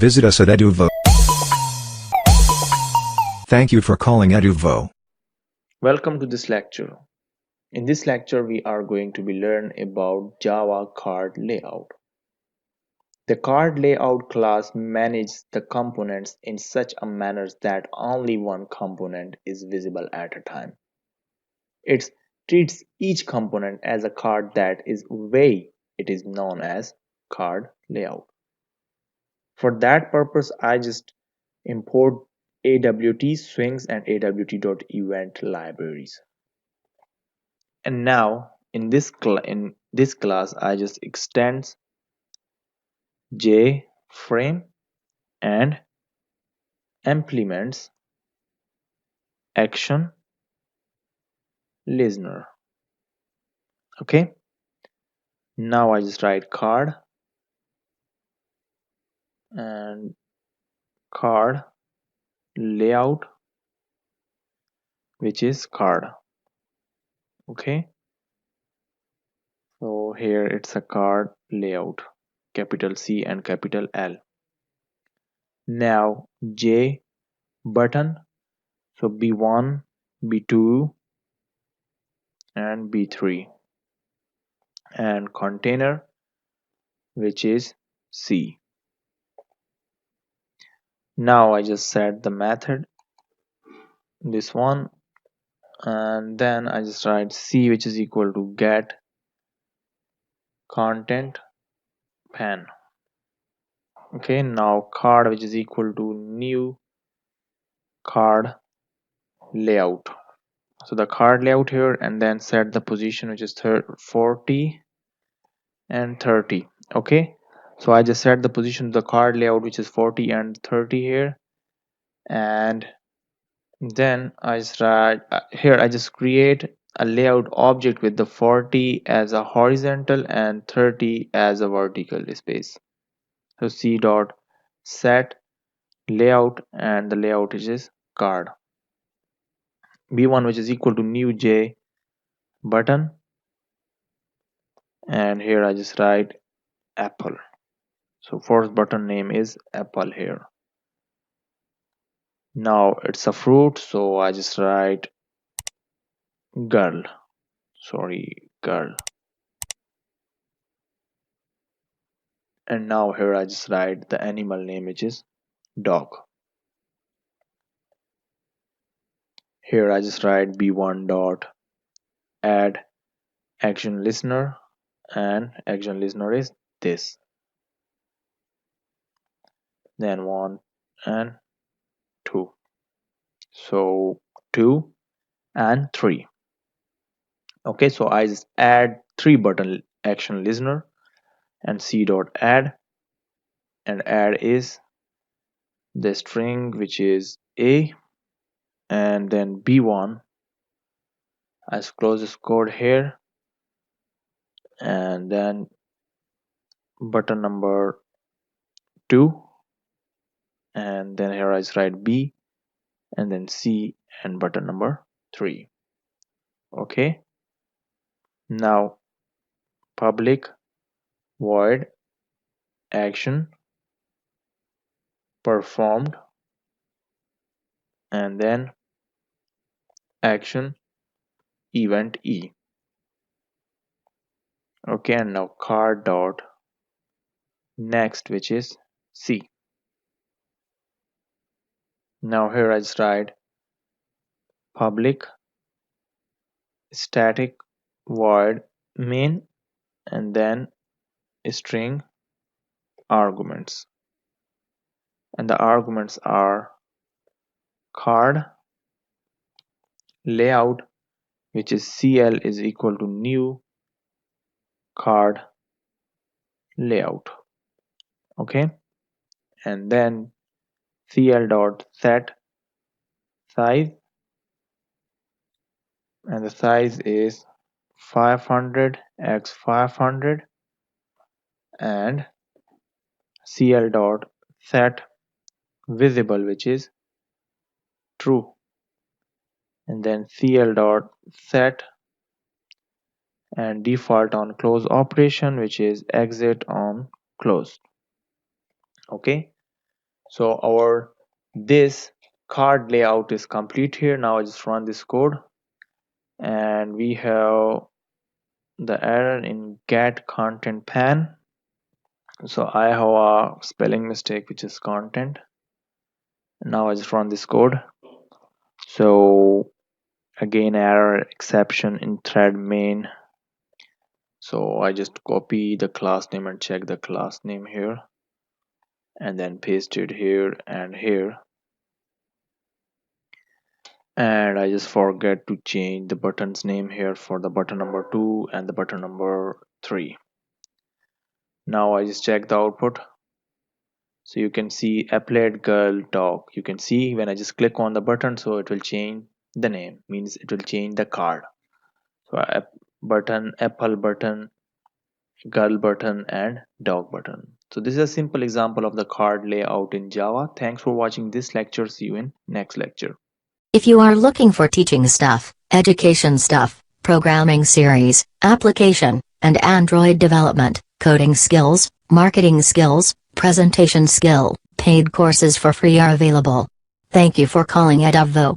Visit us at Eduvvo. Thank you for calling Eduvvo. Welcome to this lecture. In this lecture, we are going to be learn about Java card layout. The card layout class manages the components in such a manner that only one component is visible at a time. It treats each component as a card, that is why it is known as card layout. For that purpose, I just import AWT swings and AWT.event libraries. And now in this class I just extends JFrame and implements action listener. Okay, now I just write card and card layout, which is card. Okay, so here it's a card layout, capital C and capital L. Now J button, so B1, B2 and B3, and container, which is C. Now I just set the method, this one, and then I just write C, which is equal to get content pan. Okay, now card, which is equal to new card layout. So the card layout here, and then set the position, which is 40 and 30. Okay, so I just set the position of the card layout, which is 40 and 30 here, and then I just write here, I just create a layout object with the 40 as a horizontal and 30 as a vertical space. So C dot set layout, and the layout is card. B1, which is equal to new J button, and here I just write apple. So first button name is apple here. Now it's a fruit, so I just write girl. Girl. And now here I just write the animal name, which is dog. Here I just write b1 dot add action listener, and action listener is this. Then 1 and 2. So 2 and 3. Okay, so I just add 3 button action listener, and c dot add, and add is the string, which is a, and then b1 as close this code here, and then button number 2, and then here I just write b, and then c, and button number 3. Okay, now public void action performed, and then action event e. Okay, and now card dot next, which is c. Now here I just write public static void main, and then string arguments, and the arguments are card layout, which is cl is equal to new card layout. Okay, and then cl dot set size, and the size is 500 x 500, and cl dot set visible, which is true, and then cl dot set and default on close operation, which is exit on close. Okay, So this card layout is complete here. Now I just run this code, and we have the error in get content pan. So I have a spelling mistake, which is content. Now I just run this code. So again, error exception in thread main. So I just copy the class name and check the class name here, and then paste it here and here. And I just forget to change the button's name here for the button number 2 and the button number 3. Now I just check the output. So you can see applet girl dog. You can see when I just click on the button, so it will change the name, means it will change the card. So button, apple button, girl button, and dog button. So this is a simple example of the card layout in Java. Thanks for watching this lecture. See you in next lecture. If you are looking for teaching stuff, education stuff, programming series, application, and Android development, coding skills, marketing skills, presentation skill, paid courses for free are available. Thank you for calling Eduvvo.